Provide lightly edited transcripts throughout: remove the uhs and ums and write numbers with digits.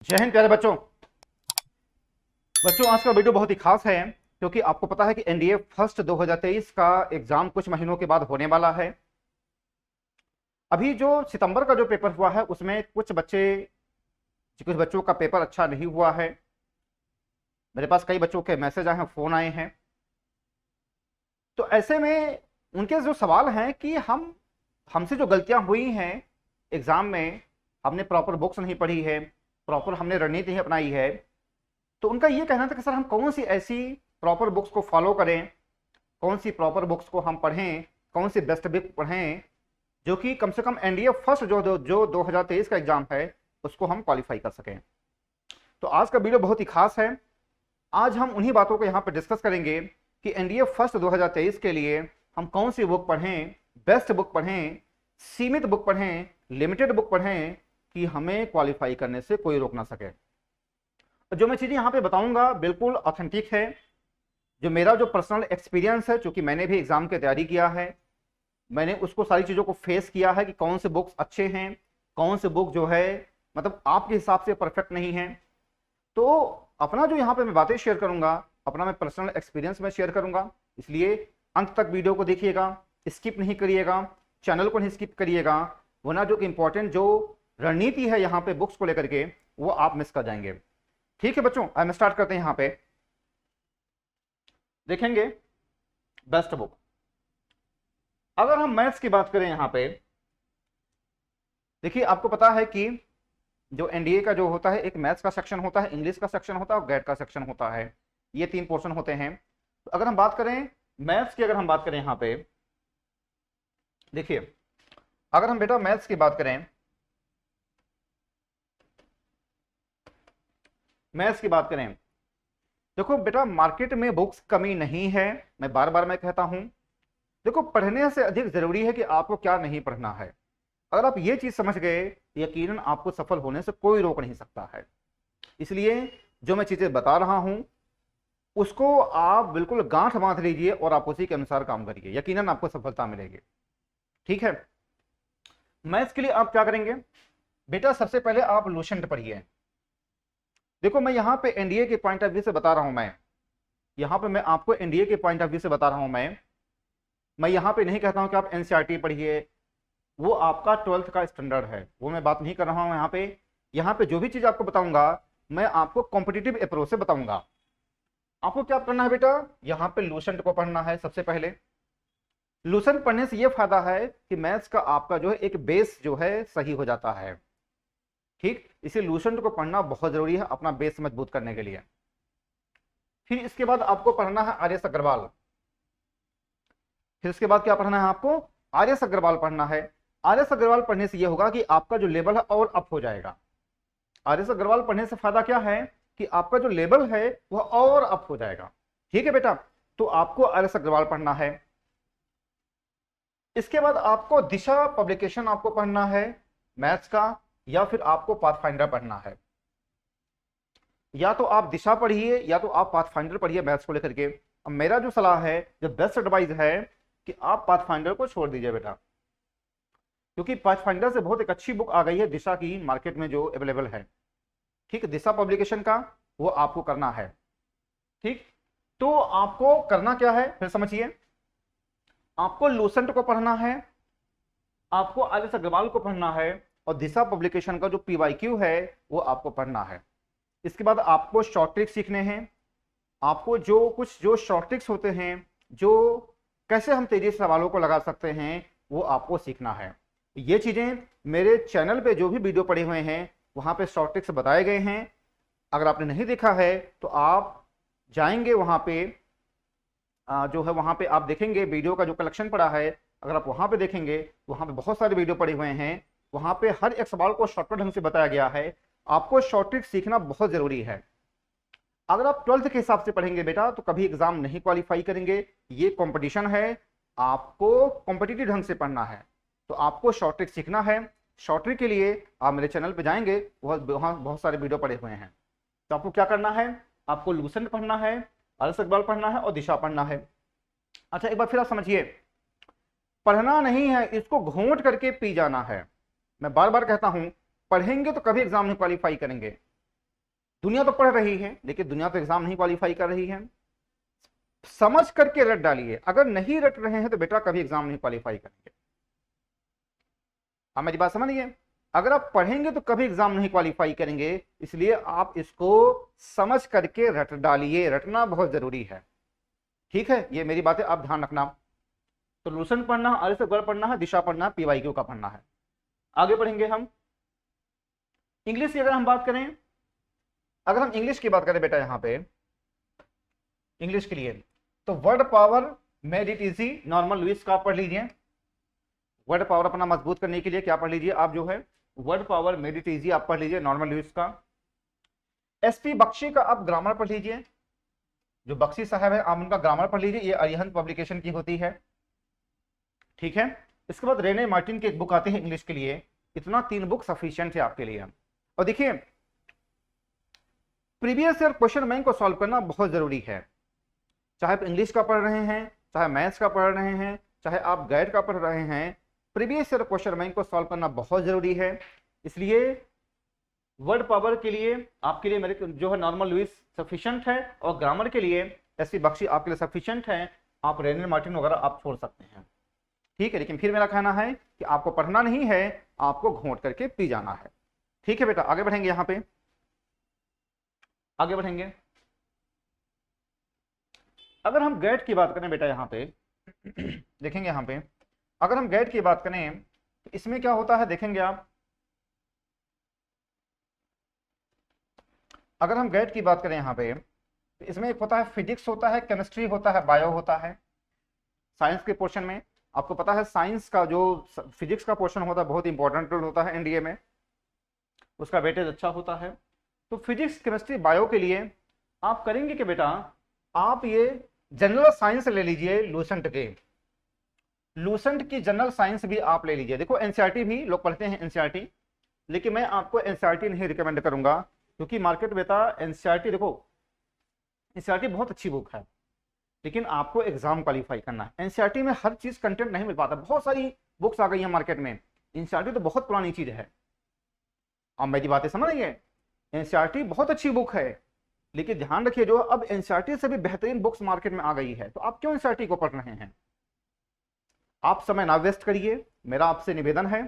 जय हिंद प्यारे बच्चों। आज का वीडियो बहुत ही खास है क्योंकि आपको पता है कि एनडीए फर्स्ट 2023 का एग्जाम कुछ महीनों के बाद होने वाला है। अभी जो सितंबर का जो पेपर हुआ है उसमें कुछ बच्चों का पेपर अच्छा नहीं हुआ है। मेरे पास कई बच्चों के मैसेज आए हैं, फोन आए हैं। तो ऐसे में उनके जो सवाल हैं कि हमसे जो गलतियां हुई हैं एग्जाम में, हमने प्रॉपर बुक्स नहीं पढ़ी है, प्रॉपर हमने रणनीति नहीं अपनाई है। तो उनका ये कहना था कि सर हम कौन सी ऐसी प्रॉपर बुक्स को फॉलो करें, कौन सी प्रॉपर बुक्स को हम पढ़ें, कौन सी बेस्ट बुक पढ़ें जो कि कम से कम एनडीए फर्स्ट जो 2023 का एग्जाम है उसको हम क्वालिफाई कर सकें। तो आज का वीडियो बहुत ही खास है। आज हम उन्हीं बातों को यहाँ पर डिस्कस करेंगे कि एनडीए फर्स्ट 2023 के लिए हम कौन सी बुक पढ़ें, बेस्ट बुक पढ़ें, सीमित बुक पढ़ें, लिमिटेड बुक पढ़ें कि हमें क्वालिफाई करने से कोई रोक ना सके। जो मैं चीजें यहाँ पे बताऊंगा बिल्कुल ऑथेंटिक है, जो मेरा जो पर्सनल एक्सपीरियंस है, क्योंकि मैंने भी एग्जाम की तैयारी किया है, मैंने उसको सारी चीजों को फेस किया है कि कौन से बुक्स अच्छे हैं, कौन से बुक जो है मतलब आपके हिसाब से परफेक्ट नहीं है। तो अपना जो यहाँ पे मैं बातें शेयर करूंगा, अपना मैं पर्सनल एक्सपीरियंस में शेयर करूंगा, इसलिए अंत तक वीडियो को देखिएगा, स्किप नहीं करिएगा, चैनल को नहीं स्किप करिएगा, वरना जो इंपॉर्टेंट जो रणनीति है यहाँ पे बुक्स को लेकर के वो आप मिस कर जाएंगे। ठीक है बच्चों, हम स्टार्ट करते हैं। यहाँ पे देखेंगे बेस्ट बुक। अगर हम मैथ्स की बात करें यहाँ पे, देखिए आपको पता है कि जो एनडीए का जो होता है, एक मैथ्स का सेक्शन होता है, इंग्लिश का सेक्शन होता है और गैट का सेक्शन होता है। ये तीन पोर्शन होते हैं। तो अगर हम बात करें मैथ्स की, अगर हम बात करें यहाँ पे देखिए, अगर हम बेटा मैथ्स की बात करें, मैथ्स की बात करें, देखो बेटा मार्केट में बुक्स कमी नहीं है, मैं बार बार मैं कहता हूं। देखो पढ़ने से अधिक जरूरी है कि आपको क्या नहीं पढ़ना है। अगर आप ये चीज समझ गए, यकीनन आपको सफल होने से कोई रोक नहीं सकता है। इसलिए जो मैं चीजें बता रहा हूं उसको आप बिल्कुल गांठ बांध लीजिए और आप उसी के अनुसार काम करिए, यकीनन आपको सफलता मिलेगी। ठीक है, मैथ्स के लिए आप क्या करेंगे बेटा, सबसे पहले आप लुसेंट पढ़िए। देखो मैं यहाँ पे एनडीए के पॉइंट ऑफ व्यू से बता रहा हूं, मैं यहाँ पे मैं आपको एनडीए के पॉइंट ऑफ व्यू से बता रहा हूं। मैं यहाँ पे नहीं कहता हूं कि आप एनसीईआरटी पढ़िए, वो आपका 12th का स्टैंडर्ड है, वो मैं बात नहीं कर रहा हूं। यहाँ पे जो भी चीज आपको बताऊंगा मैं आपको कॉम्पिटिटिव अप्रोच से बताऊंगा। आपको क्या करना है बेटा, यहाँ पे लुसेंट को पढ़ना है सबसे पहले। लुसेंट पढ़ने से ये फायदा है कि मैथ्स का आपका जो है एक बेस जो है सही हो जाता है। ठीक, इसे लुसेंट को पढ़ना बहुत जरूरी है अपना बेस मजबूत करने के लिए। फिर इसके बाद आपको पढ़ना है आर एस अग्रवाल। फिर इसके बाद क्या पढ़ना है आपको, आर एस अग्रवाल पढ़ना है। आर एस अग्रवाल पढ़ने से यह होगा कि आपका जो लेवल है और अप हो जाएगा। आर एस अग्रवाल पढ़ने से फायदा क्या है कि आपका जो लेवल है वह और अप हो जाएगा। ठीक है बेटा, तो आपको आर एस अग्रवाल पढ़ना है। इसके बाद आपको दिशा पब्लिकेशन आपको पढ़ना है मैथ्स का, या फिर आपको पाथफाइंडर पढ़ना है। या तो आप दिशा पढ़िए या तो आप पाथफाइंडर पढ़िए मैथ्स को लेकर के। अब मेरा जो सलाह है, जो बेस्ट एडवाइस है कि आप पाथफाइंडर को छोड़ दीजिए बेटा, क्योंकि पाथफाइंडर से बहुत एक अच्छी बुक आ गई है दिशा की मार्केट में जो अवेलेबल है। ठीक, दिशा पब्लिकेशन का वो आपको करना है। ठीक, तो आपको करना क्या है फिर समझिए, आपको लुसेंट को पढ़ना है, आपको आर एस अग्रवाल को पढ़ना है, और दिशा पब्लिकेशन का जो पीवाईक्यू है वो आपको पढ़ना है। इसके बाद आपको शॉर्ट ट्रिक्स सीखने हैं। आपको जो शॉर्ट ट्रिक्स होते हैं, जो कैसे हम तेजी से सवालों को लगा सकते हैं, वो आपको सीखना है। ये चीजें मेरे चैनल पे जो भी वीडियो पड़े हुए हैं वहां पे शॉर्ट ट्रिक्स बताए गए हैं। अगर आपने नहीं देखा है तो आप जाएंगे वहां पे, जो है वहां पे आप देखेंगे वीडियो का जो कलेक्शन पड़ा है। अगर आप वहां पे देखेंगे, वहां पे बहुत सारे वीडियो पड़े हुए हैं, वहां पे हर एक सवाल को शॉर्टकट ढंग से बताया गया है। आपको शॉर्ट ट्रिक सीखना बहुत जरूरी है। अगर आप 12th के हिसाब से पढ़ेंगे बेटा तो कभी एग्जाम नहीं क्वालिफाई करेंगे। ये कंपटीशन है, आपको कॉम्पिटिटिव ढंग से पढ़ना है, तो आपको शॉर्ट ट्रिक सीखना है। शॉर्ट ट्रिक के लिए आप मेरे चैनल पे जाएंगे, वहां बहुत सारे वीडियो पड़े हुए हैं। तो आपको क्या करना है, आपको लुसेंट पढ़ना है, आर एस अग्रवाल पढ़ना है और दिशा पढ़ना है। अच्छा एक बार फिर आप समझिए, पढ़ना नहीं है, इसको घोंट करके पी जाना है। मैं बार बार कहता हूं, पढ़ेंगे तो कभी एग्जाम नहीं क्वालिफाई करेंगे। दुनिया तो पढ़ रही है लेकिन दुनिया तो एग्जाम नहीं क्वालिफाई कर रही है। समझ करके रट डालिए, अगर नहीं रट रहे हैं तो बेटा कभी एग्जाम नहीं क्वालिफाई करेंगे। आप मेरी बात समझिए, अगर आप पढ़ेंगे तो कभी एग्जाम नहीं क्वालिफाई करेंगे, इसलिए आप इसको समझ करके रट डालिए, रटना बहुत जरूरी है। ठीक है, ये मेरी बातें आप ध्यान रखना। तो लूसेंट पढ़ना, आर्य से गढ़ पढ़ना है, दिशा पढ़ना है, पीवाईक्यू का पढ़ना है। आगे बढ़ेंगे हम। इंग्लिश की अगर हम बात करें, अगर हम इंग्लिश की बात करें बेटा यहां पे इंग्लिश के लिए, तो word power made it easy, Norman Lewis का पढ़ लीजिए। वर्ड पावर अपना मजबूत करने के लिए क्या पढ़ लीजिए आप, जो है word power made it easy आप पढ़ लीजिए, नॉर्मन लुइस का। एसपी बख्शी का आप ग्रामर पढ़ लीजिए, जो बख्शी साहब है आप उनका ग्रामर पढ़ लीजिए, ये अरिहंत पब्लिकेशन की होती है। ठीक है, इसके बाद रेने मार्टिन की एक बुक आती है इंग्लिश के लिए। इतना 3 बुक सफिशिएंट है आपके लिए। और देखिए प्रीवियस ईयर क्वेश्चन बैंक को सॉल्व करना बहुत जरूरी है, चाहे आप इंग्लिश का पढ़ रहे हैं, चाहे मैथ्स का पढ़ रहे हैं, चाहे आप गैड का पढ़ रहे हैं, प्रीवियस ईयर क्वेश्चन बैंक को सॉल्व करना बहुत जरूरी है। इसलिए वर्ड पावर के लिए आपके लिए मेरे जो है नॉर्मन लुइस सफिशिएंट है, और ग्रामर के लिए एसपी बख्शी आपके लिए सफिशिएंट है। आप रेने मार्टिन वगैरह आप छोड़ सकते हैं। ठीक है, लेकिन फिर मेरा कहना है कि आपको पढ़ना नहीं है, आपको घोंट करके पी जाना है। ठीक है बेटा, आगे बढ़ेंगे, यहां पे आगे बढ़ेंगे। अगर हम गैट की बात करें बेटा यहां पे देखेंगे, यहां पे अगर हम गैट की बात करें तो इसमें क्या होता है देखेंगे आप। अगर हम गैट की बात करें यहां पे तो इसमें एक होता है फिजिक्स होता है, केमिस्ट्री होता है, बायो होता है। साइंस के पोर्शन में आपको पता है साइंस का जो फिजिक्स का पोर्शन होता है बहुत इंपॉर्टेंट रोल होता है एनडीए में, उसका वेटेज अच्छा होता है। तो फिजिक्स केमिस्ट्री बायो के लिए आप करेंगे कि बेटा आप ये जनरल साइंस ले लीजिए, लूसेंट के, लूसेंट की जनरल साइंस भी आप ले लीजिए। देखो एनसीईआरटी भी लोग पढ़ते हैं एनसीईआरटी, लेकिन मैं आपको एनसीईआरटी नहीं रिकमेंड करूंगा, क्योंकि मार्केट बेटा एनसीईआरटी, देखो एनसीईआरटी बहुत अच्छी बुक है लेकिन आपको एग्जाम क्वालिफाई करना है। एनसीईआरटी में हर चीज कंटेंट नहीं मिल पाता, बहुत सारी बुक्स आ गई हैं मार्केट में, एनसीईआरटी तो बहुत पुरानी चीज है। आप मेरी बातें समझ रही है, एनसीईआरटी बहुत अच्छी बुक है, लेकिन ध्यान रखिए जो अब एनसीईआरटी से भी बेहतरीन बुक्स मार्केट में आ गई है, तो आप क्यों एनसीईआरटी को पढ़ रहे हैं? आप समय ना वेस्ट करिए, मेरा आपसे निवेदन है,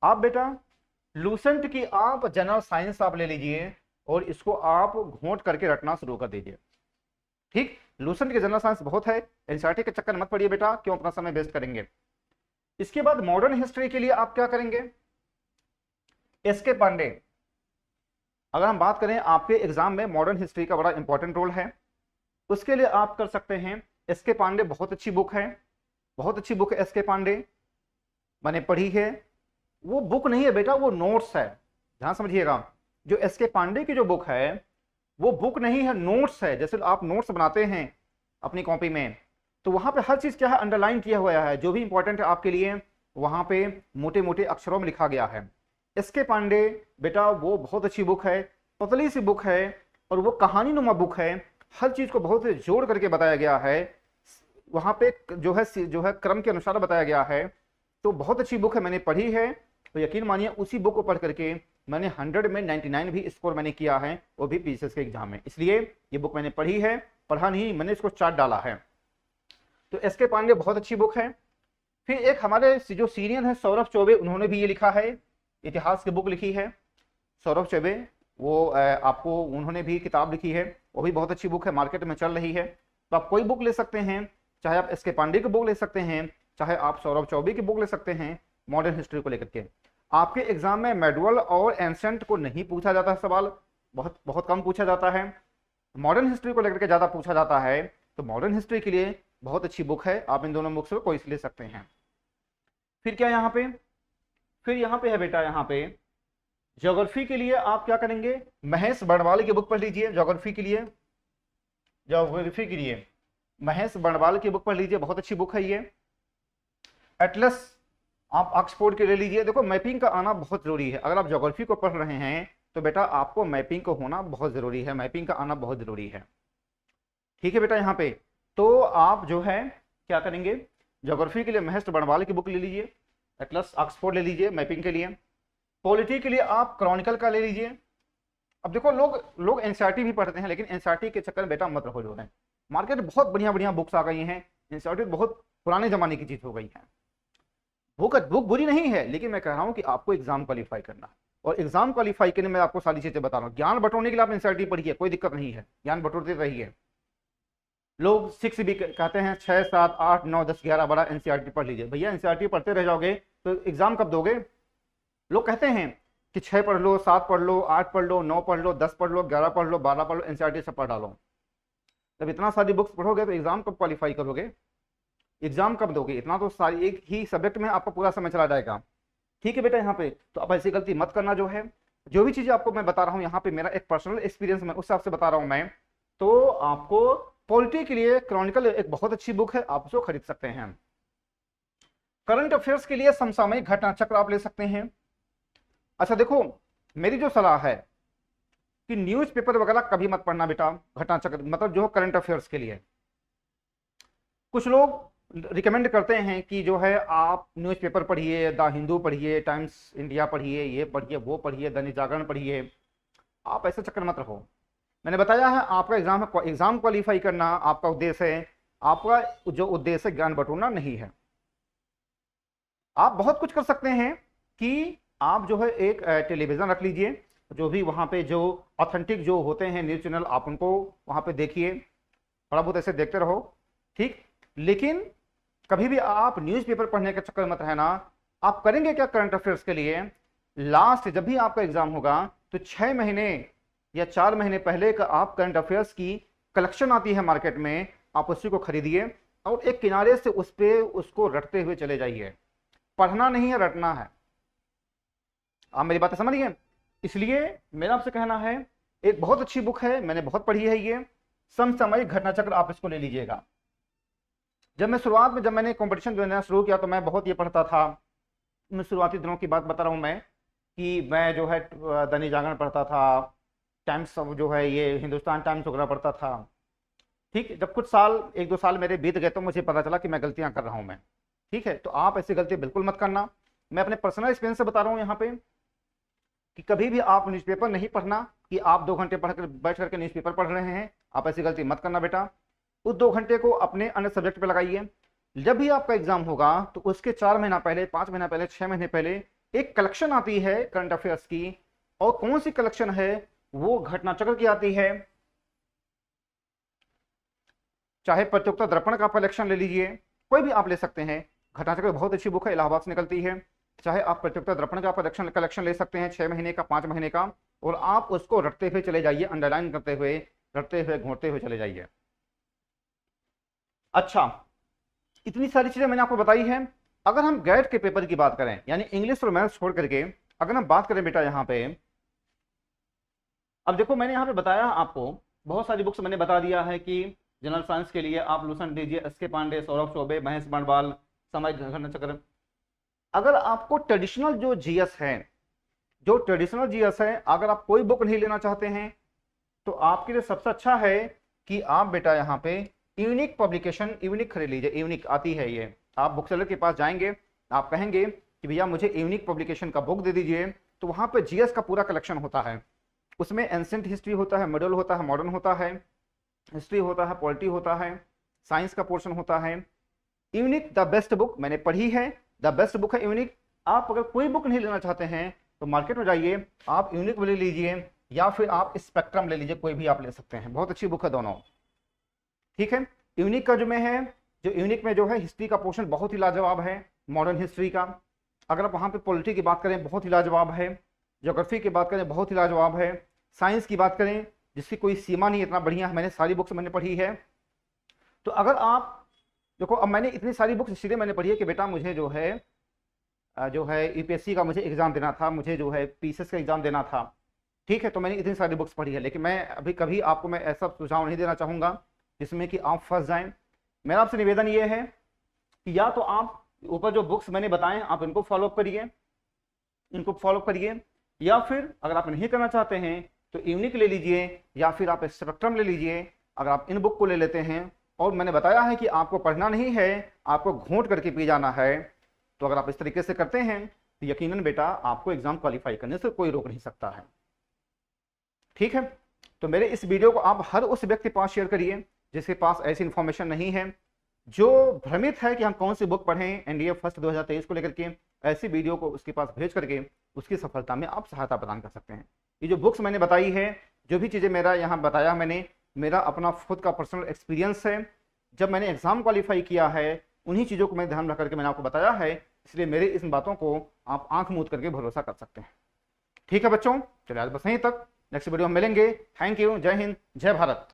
आप बेटा लूसेंट की आप जनरल साइंस आप ले लीजिए और इसको आप घोंट करके रटना शुरू कर दीजिए। ठीक, लूसेंट की जनरल साइंस बहुत है, एनसीईआरटी के चक्कर मत पड़िए बेटा, क्यों अपना समय वेस्ट करेंगे। इसके बाद मॉडर्न हिस्ट्री के लिए आप क्या करेंगे, एसके पांडे। अगर हम बात करें आपके एग्जाम में मॉडर्न हिस्ट्री का बड़ा इंपॉर्टेंट रोल है, उसके लिए आप कर सकते हैं एसके पांडे, बहुत अच्छी बुक है, बहुत अच्छी बुक है एसके पांडे, मैंने पढ़ी है। वो बुक नहीं है बेटा, वो नोट्स है, ध्यान समझिएगा। जो एसके पांडे की जो बुक है वो बुक नहीं है, नोट्स है। जैसे आप नोट्स बनाते हैं अपनी कॉपी में, तो वहां पे हर चीज क्या है, अंडरलाइन किया हुआ है, जो भी इंपॉर्टेंट है आपके लिए वहां पे मोटे मोटे अक्षरों में लिखा गया है। एसके पांडे बेटा वो बहुत अच्छी बुक है, पतली सी बुक है, और वो कहानी नुमा बुक है, हर चीज को बहुत जोड़ करके बताया गया है, वहां पे जो है क्रम के अनुसार बताया गया है। तो बहुत अच्छी बुक है, मैंने पढ़ी है, तो यकीन मानिए उसी बुक को पढ़ करके मैंने 100 में 99 भी स्कोर मैंने किया है, वो भी पीसीएस के एग्जाम में। इसलिए ये बुक मैंने पढ़ी है, पढ़ा नहीं, मैंने इसको चार्ट डाला है। तो एसके पांडे बहुत अच्छी बुक है। फिर एक हमारे जो सीनियर है सौरभ चौबे, उन्होंने भी ये लिखा है, इतिहास की बुक लिखी है सौरभ चौबे, वो आपको उन्होंने भी किताब लिखी है, वो भी बहुत अच्छी बुक है, मार्केट में चल रही है। तो आप कोई बुक ले सकते हैं, चाहे आप एसके पांडे की बुक ले सकते हैं, चाहे आप सौरभ चौबे की बुक ले सकते हैं मॉडर्न हिस्ट्री को लेकर के। आपके एग्जाम में मेडुअल और एंसेंट को नहीं पूछा जाता है सवाल, बहुत बहुत कम पूछा जाता है, मॉडर्न हिस्ट्री को लेकर के ज्यादा पूछा जाता है। तो मॉडर्न हिस्ट्री के लिए बहुत अच्छी बुक है, आप इन दोनों बुक से कोई ले सकते हैं। फिर क्या यहाँ पे, फिर यहाँ पे है बेटा, यहाँ पे ज्योग्राफी के लिए आप क्या करेंगे, महेश बर्णवाल की बुक पढ़ लीजिए। ज्योग्राफी के लिए महेश बर्णवाल की बुक पढ़ लीजिए, बहुत अच्छी बुक है ये। एटलस आप ऑक्सफोर्ड के ले लीजिए। देखो मैपिंग का आना बहुत जरूरी है, अगर आप ज्योग्राफी को पढ़ रहे हैं तो बेटा आपको मैपिंग को होना बहुत जरूरी है, मैपिंग का आना बहुत जरूरी है। ठीक है बेटा, यहाँ पे तो आप जो है क्या करेंगे, ज्योग्राफी के लिए महेश बर्णवाल की बुक ले लीजिए, एटलस ऑक्सफोर्ड ले लीजिए मैपिंग के लिए। पॉलिटी के लिए आप क्रॉनिकल का ले लीजिए। अब देखो लोग लोग एनसीईआरटी भी पढ़ते हैं, लेकिन एनसीईआरटी के चक्कर में बेटा मत रहो। जो है मार्केट में बहुत बढ़िया बढ़िया बुक्स आ गई हैं, एनसीईआरटी बहुत पुराने जमाने की चीज हो गई है। बुक बुरी नहीं है, लेकिन मैं कह रहा हूं कि आपको एग्जाम क्वालिफाई करना है, और एग्जाम क्वालिफाई करने में आपको सारी चीजें बता रहा हूं। ज्ञान बटोरने के लिए आप एनसीईआरटी पढ़िए, कोई दिक्कत नहीं है, ज्ञान बटोरते रहिए। लोग 6 भी कहते हैं, 6, 7, 8, 9, 10, 11 बड़ा एनसीईआरटी पढ़ लीजिए। भैया एनसीईआरटी पढ़ते रह जाओगे तो एग्जाम कब दोगे? लोग कहते हैं कि 6 पढ़ लो, 7 पढ़ लो, 8 पढ़ लो, 9 पढ़ लो, 10 पढ़ लो, 11 पढ़ लो, 12 पढ़ लो, एनसीईआरटी सब पढ़ डालो। जब इतना सारी बुक्स पढ़ोगे तो एग्जाम कब क्वालिफाई करोगे? एग्जाम कब दोगे? इतना तो सारी एक ही सब्जेक्ट में आपका पूरा समय चला जाएगा। ठीक है बेटा, यहाँ पे तो आप ऐसी गलती मत करना। जो है जो भी चीजें आपको मैं बता रहा हूँ यहाँ पे, मेरा एक पर्सनल एक्सपीरियंस मैं उस हिसाब से बता रहा हूँ मैं। तो आपको पॉलिटी के लिए क्रॉनिकल एक बहुत अच्छी बुक है, आप उसको खरीद सकते हैं। करंट अफेयर्स के लिए समसामयिक घटना चक्र आप ले सकते हैं। अच्छा देखो, मेरी जो सलाह है कि न्यूज़पेपर वगैरह कभी मत पढ़ना बेटा, घटना चक्र मतलब जो करंट अफेयर्स के लिए। कुछ लोग रिकमेंड करते हैं कि जो है आप न्यूज़पेपर पढ़िए, द हिंदू पढ़िए, टाइम्स इंडिया पढ़िए, ये पढ़िए, वो पढ़िए, दैनिक जागरण पढ़िए। आप ऐसे चक्कर मत रहो। मैंने बताया है आपका एग्जाम क्वालिफाई करना आपका उद्देश्य है, आपका जो उद्देश्य ज्ञान बटोरना नहीं है। आप बहुत कुछ कर सकते हैं कि आप जो है एक टेलीविजन रख लीजिए, जो भी वहां पे जो ऑथेंटिक जो होते हैं न्यूज चैनल, आप उनको वहां पे देखिए, थोड़ा बहुत ऐसे देखते रहो, ठीक। लेकिन कभी भी आप न्यूज़पेपर पढ़ने के चक्कर में मत रहना। आप करेंगे क्या करंट अफेयर्स के लिए? लास्ट जब भी आपका एग्जाम होगा तो 6 महीने या 4 महीने पहले का आप करंट अफेयर्स की कलेक्शन आती है मार्केट में, आप उसी को खरीदिए और एक किनारे से उस पे उसको रटते हुए चले जाइए। पढ़ना नहीं है, रटना है। आप मेरी बातें समझिए। इसलिए मेरा आपसे कहना है, एक बहुत अच्छी बुक है, मैंने बहुत पढ़ी है ये, समसामयिक घटना चक्र, आप इसको ले लीजिएगा। जब मैंने कंपटीशन देना शुरू किया तो मैं बहुत ये पढ़ता था। मैं शुरुआती दिनों की बात बता रहा हूँ मैं, कि मैं जो है दैनिक जागरण पढ़ता था, टाइम्स जो है ये हिंदुस्तान टाइम्स वगैरह पढ़ता था, ठीक। जब कुछ साल 1-2 साल मेरे बीत गए तो मुझे पता चला कि मैं गलतियां कर रहा हूं मैं, ठीक है। तो आप ऐसी गलती बिल्कुल मत करना। मैं अपने पर्सनल एक्सपीरियंस से बता रहा हूं यहाँ पे कि कभी भी आप न्यूज़पेपर नहीं पढ़ना कि आप 2 घंटे पढ़कर बैठ करके न्यूज़पेपर पढ़ रहे हैं, आप ऐसी गलती मत करना बेटा। उस 2 घंटे को अपने अन्य सब्जेक्ट पे लगाइए। जब भी आपका एग्जाम होगा तो उसके 4 महीना पहले, 5 महीना पहले, 6 महीने पहले एक कलेक्शन आती है करंट अफेयर्स की, और कौन सी कलेक्शन है? वो घटना चक्र की आती है। चाहे प्रतियोगिता दर्पण का कलेक्शन ले लीजिए, कोई भी आप ले सकते हैं। घटना चक्र बहुत अच्छी बुक है, इलाहाबाद से निकलती है। चाहे आप प्रतियोगिता दर्पण का कलेक्शन ले सकते हैं, 6 महीने का, 5 महीने का, और आप उसको रटते हुए चले जाइए, अंडरलाइन करते हुए, रटते हुए, घोटते हुए चले जाइए। अच्छा, इतनी सारी चीजें मैंने आपको बताई है। अगर हम गैट के पेपर की बात करें, यानी इंग्लिश और मैथ्स छोड़ करके अगर हम बात करें बेटा यहाँ पे, अब देखो मैंने यहाँ पे बताया आपको, बहुत सारी बुक्स मैंने बता दिया है कि जनरल साइंस के लिए आप लूसेंट लीजिए, एस.के. पांडे, सौरभ चौबे, महेश बंडवाल, सामाजिक घटना चक्र। अगर आपको ट्रेडिशनल जो जीएस है, अगर आप कोई बुक नहीं लेना चाहते हैं तो आपके लिए सबसे अच्छा है कि आप बेटा यहाँ पे यूनिक पब्लिकेशन, यूनिक खरीद लीजिए। यूनिक आती है ये, आप बुक सेलर के पास जाएंगे, आप कहेंगे कि भैया मुझे यूनिक पब्लिकेशन का बुक दे दीजिए, तो वहां पे जीएस का पूरा कलेक्शन होता है। उसमें एंशिएंट हिस्ट्री होता है, मिडल होता है, मॉडर्न होता है, हिस्ट्री होता है, पॉलिटी होता है, साइंस का पोर्शन होता है। यूनिक द बेस्ट बुक मैंने पढ़ी है, द बेस्ट बुक है यूनिक। आप अगर कोई बुक नहीं लेना चाहते हैं तो मार्केट में जाइए, आप यूनिक ले लीजिए या फिर आप स्पेक्ट्रम ले लीजिए, कोई भी आप ले सकते हैं, बहुत अच्छी बुक है दोनों, ठीक है। यूनिक का जो में है, जो यूनिक में जो है हिस्ट्री का पोर्शन बहुत ही लाजवाब है, मॉडर्न हिस्ट्री का। अगर आप वहाँ पे पॉलिटी की बात करें बहुत ही लाजवाब है, ज्योग्राफी की बात करें बहुत ही लाजवाब है, साइंस की बात करें जिसकी कोई सीमा नहीं, इतना बढ़िया है, मैंने सारी बुक्स मैंने पढ़ी है। तो अगर आप देखो, अब मैंने इतनी सारी बुक्स इसलिए मैंने पढ़ी है कि बेटा मुझे जो है यूपीएससी का मुझे एग्जाम देना था, मुझे जो है पीसीएस का एग्जाम देना था, ठीक है। तो मैंने इतनी सारी बुक्स पढ़ी है, लेकिन मैं अभी कभी आपको मैं ऐसा सुझाव नहीं देना चाहूँगा जिसमें कि आप फंस जाएं। मेरा आपसे निवेदन ये है कि या तो आप ऊपर जो बुक्स मैंने बताएं आप इनको फॉलो करिए, या फिर अगर आप नहीं करना चाहते हैं तो यूनिक ले लीजिए या फिर आप स्पेक्ट्रम ले लीजिए। अगर आप इन बुक को ले लेते हैं, और मैंने बताया है कि आपको पढ़ना नहीं है, आपको घोंट करके पी जाना है, तो अगर आप इस तरीके से करते हैं तो यकीनन बेटा आपको एग्जाम क्वालिफाई करने से कोई रोक नहीं सकता है, ठीक है, तो मेरे इस वीडियो को आप हर उस व्यक्ति के पास शेयर करिए जिसके पास ऐसी इंफॉर्मेशन नहीं है, जो भ्रमित है कि हम कौन सी बुक पढ़ें एनडीए फर्स्ट 2023 को लेकर के। ऐसी वीडियो को उसके पास भेज करके उसकी सफलता में आप सहायता प्रदान कर सकते हैं। ये जो बुक्स मैंने बताई है, जो भी चीज़ें मेरा यहाँ बताया मैंने, मेरा अपना खुद का पर्सनल एक्सपीरियंस है। जब मैंने एग्जाम क्वालिफाई किया है उन्हीं चीज़ों को मैं ध्यान रख करके मैंने आपको बताया है, इसलिए मेरे इन बातों को आप आंख मूंद करके भरोसा कर सकते हैं। ठीक है बच्चों, चलिए आज बस यहीं तक, नेक्स्ट वीडियो में मिलेंगे। थैंक यू, जय हिंद, जय भारत।